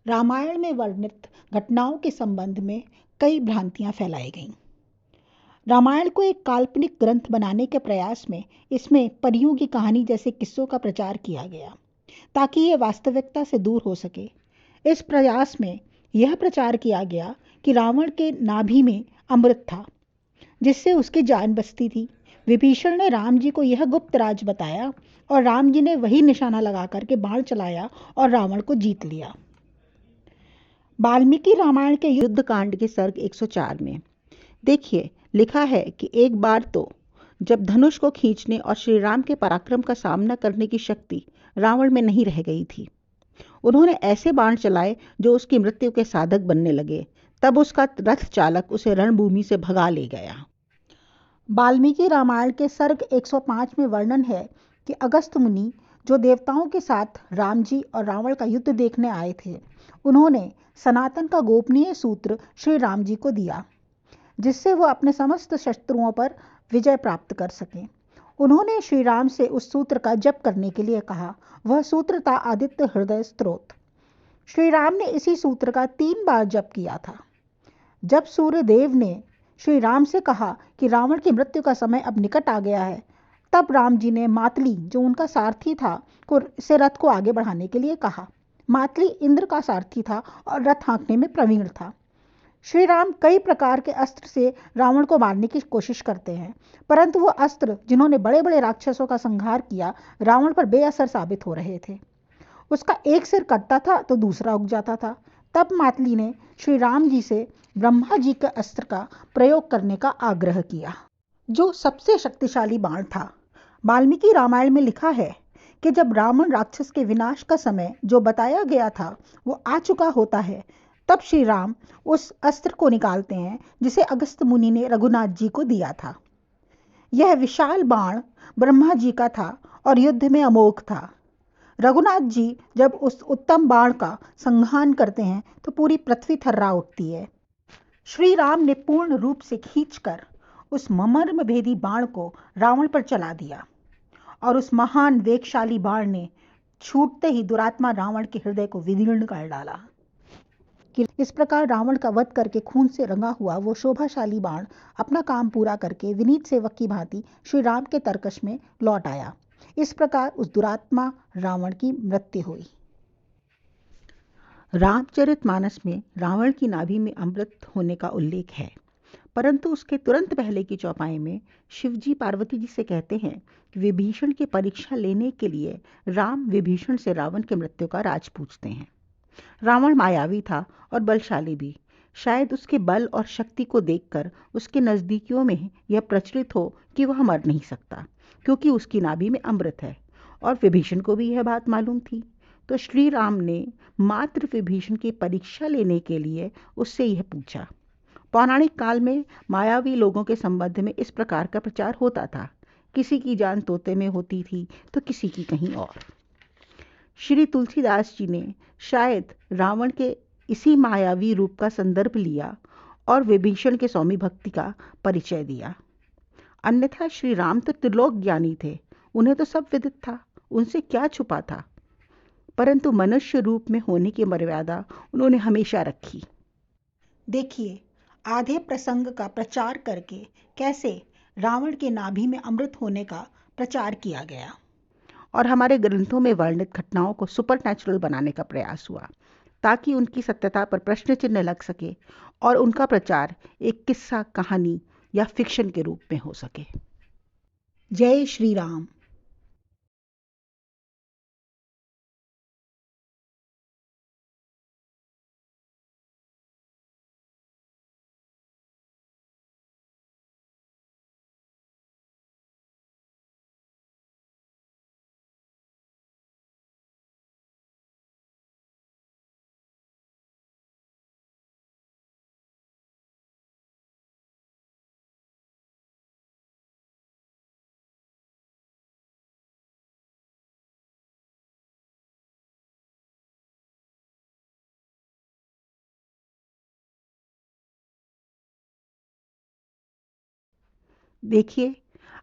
रामायण में वर्णित घटनाओं के संबंध में कई भ्रांतियां फैलाई गईं। रामायण को एक काल्पनिक ग्रंथ बनाने के प्रयास में इसमें परियों की कहानी जैसे किस्सों का प्रचार किया गया ताकि ये वास्तविकता से दूर हो सके। इस प्रयास में यह प्रचार किया गया कि रावण के नाभि में अमृत था जिससे उसकी जान बचती थी। विभीषण ने राम जी को यह गुप्त राज बताया और राम जी ने वही निशाना लगा करके बाण चलाया और रावण को जीत लिया। वाल्मीकि रामायण के युद्ध कांड के सर्ग 104 में देखिए लिखा है कि एक बार तो जब धनुष को खींचने और श्री राम के पराक्रम का सामना करने की शक्ति रावण में नहीं रह गई थी, उन्होंने ऐसे बाण चलाए जो उसकी मृत्यु के साधक बनने लगे। तब उसका रथ चालक उसे रणभूमि से भगा ले गया। वाल्मीकि रामायण के सर्ग 105 में वर्णन है कि अगस्त्य मुनि जो देवताओं के साथ राम जी और रावण का युद्ध देखने आए थे, उन्होंने सनातन का गोपनीय सूत्र श्री राम जी को दिया जिससे वो अपने समस्त शत्रुओं पर विजय प्राप्त कर सकें। उन्होंने श्री राम से उस सूत्र का जप करने के लिए कहा। वह सूत्र था आदित्य हृदय स्तोत्र। श्री राम ने इसी सूत्र का 3 बार जप किया था। जब सूर्यदेव ने श्री राम से कहा कि रावण की मृत्यु का समय अब निकट आ गया है, तब राम जी ने मातली जो उनका सारथी था से रथ को आगे बढ़ाने के लिए कहा। मातली इंद्र का सारथी था और रथ हाँकने में प्रवीण था। श्री राम कई प्रकार के अस्त्र से रावण को मारने की कोशिश करते हैं, परंतु वो अस्त्र जिन्होंने बड़े बड़े राक्षसों का संहार किया रावण पर बेअसर साबित हो रहे थे। उसका एक सिर कटता था तो दूसरा उग जाता था। तब मातली ने श्री राम जी से ब्रह्मा जी के अस्त्र का प्रयोग करने का आग्रह किया जो सबसे शक्तिशाली बाण था। वाल्मीकि रामायण में लिखा है कि जब रावण राक्षस के विनाश का समय जो बताया गया था वो आ चुका होता है, तब श्री राम उस अस्त्र को निकालते हैं जिसे अगस्त्य मुनि ने रघुनाथ जी को दिया था। यह विशाल बाण ब्रह्मा जी का था और युद्ध में अमोघ था। रघुनाथ जी जब उस उत्तम बाण का संहार करते हैं तो पूरी पृथ्वी थर्रा उठती है। श्री राम ने पूर्ण रूप से खींचकर उस मर्म भेदी बाण को रावण पर चला दिया और उस महान वेगशाली बाण ने छूटते ही दुरात्मा रावण के हृदय को विदीर्ण कर डाला। इस प्रकार रावण का वध करके खून से रंगा हुआ वो शोभाशाली बाण अपना काम पूरा करके विनीत सेवक की भांति श्री राम के तरकश में लौट आया। इस प्रकार उस दुरात्मा रावण की मृत्यु हुई। रामचरितमानस में रावण की नाभि में अमृत होने का उल्लेख है, परंतु उसके तुरंत पहले की चौपाई में शिवजी पार्वती जी से कहते हैं कि विभीषण की परीक्षा लेने के लिए राम विभीषण से रावण की मृत्यु का राज पूछते हैं। रावण मायावी था और बलशाली भी। शायद उसके बल और शक्ति को देखकर उसके नजदीकियों में यह प्रचलित हो कि वह मर नहीं सकता क्योंकि उसकी नाभि में अमृत है, और विभीषण को भी यह बात मालूम थी। तो श्री राम ने मात्र विभीषण की परीक्षा लेने के लिए उससे यह पूछा। पौराणिक काल में मायावी लोगों के संबंध में इस प्रकार का प्रचार होता था। किसी की जान तोते में होती थी तो किसी की कहीं और। श्री तुलसीदास जी ने शायद रावण के इसी मायावी रूप का संदर्भ लिया और विभीषण के स्वामी भक्ति का परिचय दिया। अन्यथा श्री राम तो त्रिलोक ज्ञानी थे, उन्हें तो सब विदित था, उनसे क्या छुपा था। परंतु मनुष्य रूप में होने की मर्यादा उन्होंने हमेशा रखी। देखिए आधे प्रसंग का प्रचार करके कैसे रावण के नाभि में अमृत होने का प्रचार किया गया और हमारे ग्रंथों में वर्णित घटनाओं को सुपरनैचुरल बनाने का प्रयास हुआ ताकि उनकी सत्यता पर प्रश्न चिन्ह लग सके और उनका प्रचार एक किस्सा, कहानी या फिक्शन के रूप में हो सके। जय श्री राम। देखिए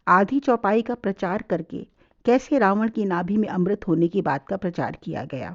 आधी चौपाई का प्रचार करके कैसे रावण की नाभि में अमृत होने की बात का प्रचार किया गया।